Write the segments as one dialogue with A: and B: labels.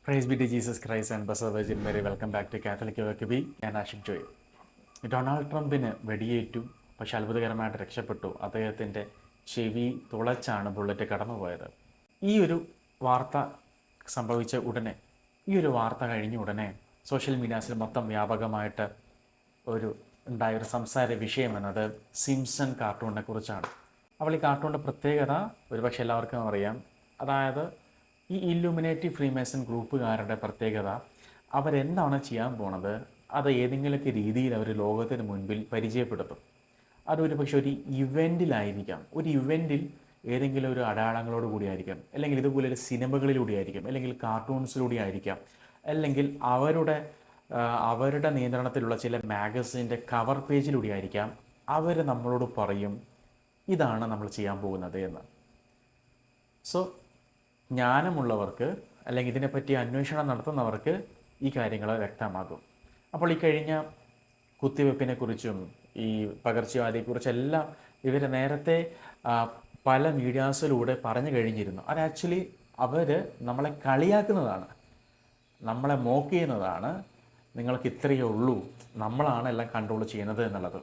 A: Price be to Jesus Christ and blessed Virgin Mary. Welcome back to Catholic വെക്കബി. ഞാൻ Ashiq Joy. Donald ട്രംപിന് വെടിയേറ്റു, പക്ഷെ അത്ഭുതകരമായിട്ട് രക്ഷപ്പെട്ടു. അദ്ദേഹത്തിൻ്റെ ചെവി തുളച്ചാണ് ബുള്ളറ്റ് കടന്നുപോയത്. ഈ ഒരു വാർത്ത സംഭവിച്ച ഉടനെ, ഈ ഒരു വാർത്ത കഴിഞ്ഞ ഉടനെ സോഷ്യൽ മീഡിയാസിൽ മൊത്തം വ്യാപകമായിട്ട് ഉണ്ടായൊരു സംസാര വിഷയം എന്നത് സിംസൺ കാർട്ടൂണിനെ കുറിച്ചാണ്. അപ്പോൾ ഈ കാർട്ടൂണിൻ്റെ പ്രത്യേകത ഒരുപക്ഷെ എല്ലാവർക്കും അറിയാം. അതായത് ഈ ഇല്ലുമിനേറ്റി ഫ്രീമേസൺ ഗ്രൂപ്പുകാരുടെ പ്രത്യേകത, അവരെന്താണ് ചെയ്യാൻ പോണത് അത് ഏതെങ്കിലുമൊക്കെ രീതിയിൽ അവർ ലോകത്തിന് മുൻപിൽ പരിചയപ്പെടുത്തും. അതൊരു പക്ഷേ ഒരു ഇവൻറ്റിലായിരിക്കാം. ഒരു ഇവൻറ്റിൽ ഏതെങ്കിലും ഒരു അടയാളങ്ങളോട് കൂടിയായിരിക്കാം, അല്ലെങ്കിൽ ഇതുപോലെ സിനിമകളിലൂടെ ആയിരിക്കും, അല്ലെങ്കിൽ കാർട്ടൂൺസിലൂടെ ആയിരിക്കാം, അല്ലെങ്കിൽ അവരുടെ നിയന്ത്രണത്തിലുള്ള ചില മാഗസിൻ്റെ കവർ പേജിലൂടെ ആയിരിക്കാം. അവർ നമ്മളോട് പറയും ഇതാണ് നമ്മൾ ചെയ്യാൻ പോകുന്നത് എന്ന്. സോ ജ്ഞാനമുള്ളവർക്ക്, അല്ലെങ്കിൽ ഇതിനെപ്പറ്റി അന്വേഷണം നടത്തുന്നവർക്ക് ഈ കാര്യങ്ങൾ വ്യക്തമാകും. അപ്പോൾ ഈ കഴിഞ്ഞ കുത്തിവെപ്പിനെക്കുറിച്ചും ഈ പകർച്ചവ്യാധിയെക്കുറിച്ചെല്ലാം ഇവർ നേരത്തെ പല മീഡിയാസിലൂടെ പറഞ്ഞു കഴിഞ്ഞിരുന്നു. അത് ആക്ച്വലി അവർ നമ്മളെ കളിയാക്കുന്നതാണ്, നമ്മളെ മോക്ക് ചെയ്യുന്നതാണ്. നിങ്ങൾക്ക് ഇത്രയേ ഉള്ളൂ, നമ്മളാണ് എല്ലാം കൺട്രോൾ ചെയ്യുന്നത് എന്നുള്ളത്.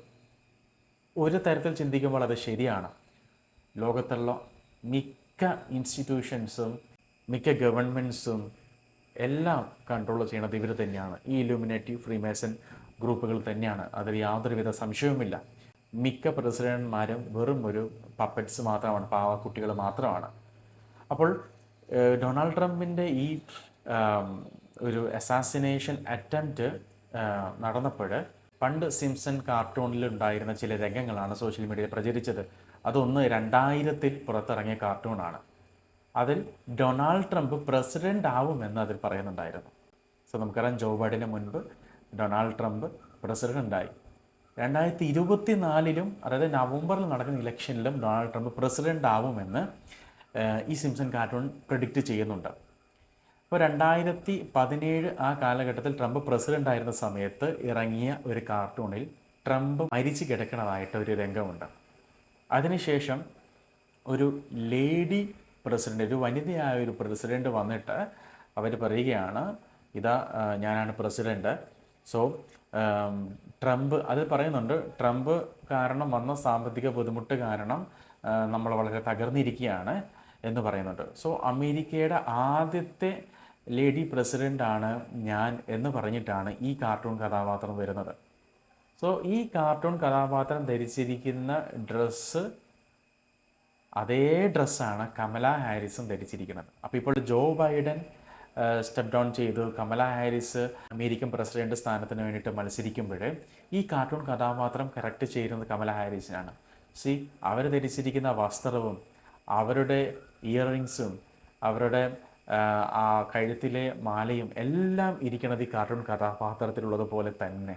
A: ഒരു തരത്തിൽ ചിന്തിക്കുമ്പോൾ അത് ശരിയാണ്. ലോകത്തുള്ള മിക്ക ഇൻസ്റ്റിറ്റ്യൂഷൻസും മിക്ക ഗവൺമെൻറ്റ്സും എല്ലാം കൺട്രോൾ ചെയ്യുന്നത് ഇവർ തന്നെയാണ്. ഈ ഇല്ലുമിനേറ്റി ഫ്രീമേസൺ ഗ്രൂപ്പുകൾ തന്നെയാണ്. അതിൽ യാതൊരുവിധ സംശയവുമില്ല. മിക്ക പ്രസിഡന്റ്മാരും വെറും ഒരു പപ്പറ്റ്സ് മാത്രമാണ്, പാവക്കുട്ടികൾ മാത്രമാണ്. അപ്പോൾ ഡൊണാൾഡ് ട്രംപിൻ്റെ ഈ ഒരു അസാസിനേഷൻ അറ്റംപ്റ്റ് നടന്നപ്പോൾ പണ്ട് സിംസൺ കാർട്ടൂണിലുണ്ടായിരുന്ന ചില രംഗങ്ങളാണ് സോഷ്യൽ മീഡിയയിൽ പ്രചരിച്ചത്. അതൊന്ന് 2000-ൽ പുറത്തിറങ്ങിയ കാർട്ടൂണാണ്. അതിൽ ഡൊണാൾഡ് ട്രംപ് പ്രസിഡൻ്റ് ആവുമെന്ന് അതിൽ പറയുന്നുണ്ടായിരുന്നു. സോ നമുക്കറിയാം, ജോ ബൈഡന് മുൻപ് ഡൊണാൾഡ് ട്രംപ് പ്രസിഡൻ്റായി. 2024-ലും, അതായത് നവംബറിൽ നടക്കുന്ന ഇലക്ഷനിലും ഡൊണാൾഡ് ട്രംപ് പ്രസിഡൻ്റ് ആവുമെന്ന് ഈ സിംസൺ കാർട്ടൂൺ പ്രെഡിക്റ്റ് ചെയ്യുന്നുണ്ട്. അപ്പോൾ 2017 ആ കാലഘട്ടത്തിൽ ട്രംപ് പ്രസിഡൻ്റ് ആയിരുന്ന സമയത്ത് ഇറങ്ങിയ ഒരു കാർട്ടൂണിൽ ട്രംപ് മരിച്ചു കിടക്കുന്നതായിട്ട് ഒരു രംഗമുണ്ട്. അതിനുശേഷം ഒരു ലേഡി പ്രസിഡൻ്റ്, ഒരു വനിതയായ ഒരു പ്രസിഡൻ്റ് വന്നിട്ട് അവർ പറയുകയാണ്, ഇതാ ഞാനാണ് പ്രസിഡൻ്റ്. സോ ട്രംപ് അത് പറയുന്നുണ്ട്, ട്രംപ് കാരണം വന്ന സാമ്പത്തിക ബുദ്ധിമുട്ട് കാരണം നമ്മൾ വളരെ തകർന്നിരിക്കുകയാണ് എന്ന് പറയുന്നുണ്ട്. സോ അമേരിക്കയുടെ ആദ്യത്തെ ലേഡി പ്രസിഡൻ്റാണ് ഞാൻ എന്ന് പറഞ്ഞിട്ടാണ് ഈ കാർട്ടൂൺ കഥാപാത്രം വരുന്നത്. സോ ഈ കാർട്ടൂൺ കഥാപാത്രം ധരിച്ചിരിക്കുന്ന ഡ്രസ്സ്, അതേ ഡ്രസ്സാണ് കമല ഹാരിസും ധരിച്ചിരിക്കുന്നത്. അപ്പോൾ ഇപ്പോൾ ജോ ബൈഡൻ സ്റ്റെപ്പ് ഡൗൺ ചെയ്തു, കമല ഹാരിസ് അമേരിക്കൻ പ്രസിഡന്റ് സ്ഥാനത്തിന് വേണ്ടിയിട്ട് മത്സരിക്കുമ്പോൾ ഈ കാർട്ടൂൺ കഥാപാത്രം കറക്റ്റ് ചെയ്യുന്നത് കമല ഹാരിസിനാണ്. അവർ ധരിച്ചിരിക്കുന്ന വസ്ത്രവും അവരുടെ ഇയറിങ്സും അവരുടെ ആ കഴുത്തിലെ മാലയും എല്ലാം ഇരിക്കുന്നത് ഈ കാർട്ടൂൺ കഥാപാത്രത്തിലുള്ളതുപോലെ തന്നെ.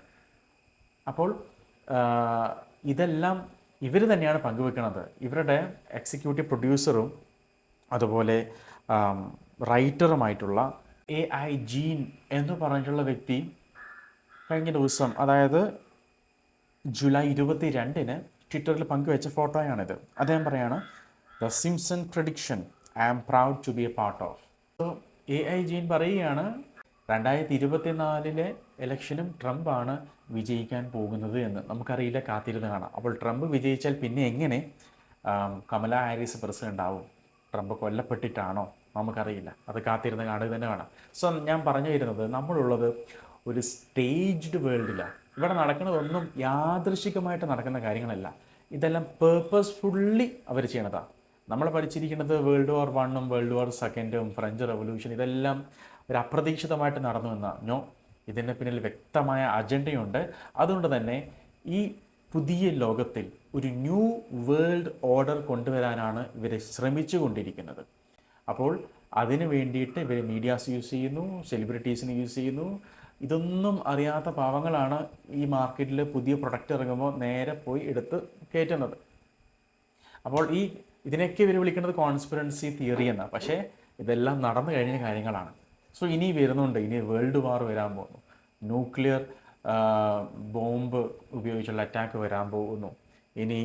A: അപ്പോൾ ഇതെല്ലാം ഇവർ തന്നെയാണ് പങ്കുവെക്കുന്നത്. ഇവരുടെ എക്സിക്യൂട്ടീവ് പ്രൊഡ്യൂസറും അതുപോലെ റൈറ്ററുമായിട്ടുള്ള AI ജീൻ എന്ന് പറഞ്ഞിട്ടുള്ള വ്യക്തി കഴിഞ്ഞ ദിവസം, അതായത് ജൂലൈ 22-ന് ട്വിറ്ററിൽ പങ്കുവെച്ച ഫോട്ടോയാണിത്. അദ്ദേഹം പറയാണ്, the Simpson prediction I am proud to be a part of. So AI ജീൻ പറയുകയാണ്, 2024-ലെ ഇലക്ഷനും ട്രംപാണ് വിജയിക്കാൻ പോകുന്നത് എന്ന്. നമുക്കറിയില്ല, കാത്തിരുന്ന് കാണാം. അപ്പോൾ ട്രംപ് വിജയിച്ചാൽ പിന്നെ എങ്ങനെ കമല ഹാരിസ് പ്രസിഡൻ്റ് ആവും? ട്രംപ് കൊല്ലപ്പെട്ടിട്ടാണോ? നമുക്കറിയില്ല, അത് കാത്തിരുന്ന് കാണുക തന്നെ വേണം. സോ ഞാൻ പറഞ്ഞു വരുന്നത്, നമ്മളുള്ളത് ഒരു സ്റ്റേജ്ഡ് വേൾഡിലാണ്. ഇവിടെ നടക്കുന്നതൊന്നും യാദൃശികമായിട്ട് നടക്കുന്ന കാര്യങ്ങളല്ല. ഇതെല്ലാം പേർപ്പസ്ഫുള്ളി അവർ ചെയ്യണതാണ്. നമ്മൾ പഠിച്ചിരിക്കുന്നത് വേൾഡ് വാർ 1-ഉം വേൾഡ് വാർ 2-ഉം ഫ്രഞ്ച് റവല്യൂഷൻ, ഇതെല്ലാം ഒരു അപ്രതീക്ഷിതമായിട്ട് നടന്നു എന്നോ, ഇതിൻ്റെ പിന്നിൽ വ്യക്തമായ അജണ്ടയുണ്ട്. അതുകൊണ്ട് തന്നെ ഈ പുതിയ ലോകത്തിൽ ഒരു ന്യൂ വേൾഡ് ഓർഡർ കൊണ്ടുവരാനാണ് ഇവർ ശ്രമിച്ചു കൊണ്ടിരിക്കുന്നത്. അപ്പോൾ അതിന് വേണ്ടിയിട്ട് ഇവർ മീഡിയാസ് യൂസ് ചെയ്യുന്നു, സെലിബ്രിറ്റീസിന് യൂസ് ചെയ്യുന്നു. ഇതൊന്നും അറിയാത്ത പാവങ്ങളാണ് ഈ മാർക്കറ്റിൽ പുതിയ പ്രൊഡക്റ്റ് ഇറങ്ങുമ്പോൾ നേരെ പോയി എടുത്ത് കയറ്റുന്നത്. അപ്പോൾ ഇതിനൊക്കെ ഇവർ വിളിക്കുന്നത് കോൺസ്പിറൻസി തിയറി എന്നാണ്. പക്ഷേ ഇതെല്ലാം നടന്നു കഴിഞ്ഞ കാര്യങ്ങളാണ്. സോ ഇനി വരുന്നുണ്ട്, ഇനി വേൾഡ് വാർ വരാൻ പോകുന്നു, ന്യൂക്ലിയർ ബോംബ് ഉപയോഗിച്ചുള്ള അറ്റാക്ക് വരാൻ പോകുന്നു, ഇനി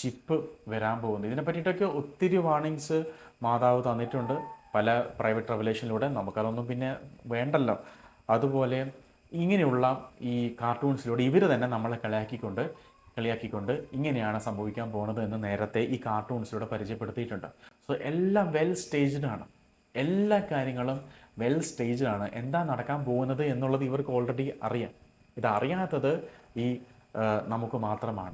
A: ചിപ്പ് വരാൻ പോകുന്നു. ഇതിനെ പറ്റിയിട്ടൊക്കെ ഒത്തിരി വാർണിങ്സ് മാതാവ് തന്നിട്ടുണ്ട്. പല പ്രൈവറ്റ് റെവലേഷനിലൂടെ നമുക്കതൊന്നും പിന്നെ വേണ്ടല്ലോ. അതുപോലെ ഇങ്ങനെയുള്ള ഈ കാർട്ടൂൺസിലൂടെ ഇവർ തന്നെ നമ്മളെ കളിയാക്കിക്കൊണ്ട് ഇങ്ങനെയാണ് സംഭവിക്കാൻ പോകുന്നത് എന്ന് നേരത്തെ ഈ കാർട്ടൂൺസിലൂടെ പരിചയപ്പെടുത്തിയിട്ടുണ്ട്. സോ എല്ലാം വെൽ സ്റ്റേജ്ഡ് ആണ്, എല്ലാ കാര്യങ്ങളും വെൽ സ്റ്റേജ്ഡ് ആണ്. എന്താ നടക്കാൻ പോകുന്നത് എന്നുള്ളത് ഇവർക്ക് ഓൾറെഡി അറിയാം. ഇതറിയാത്തത് ഈ നമുക്ക് മാത്രമാണ്.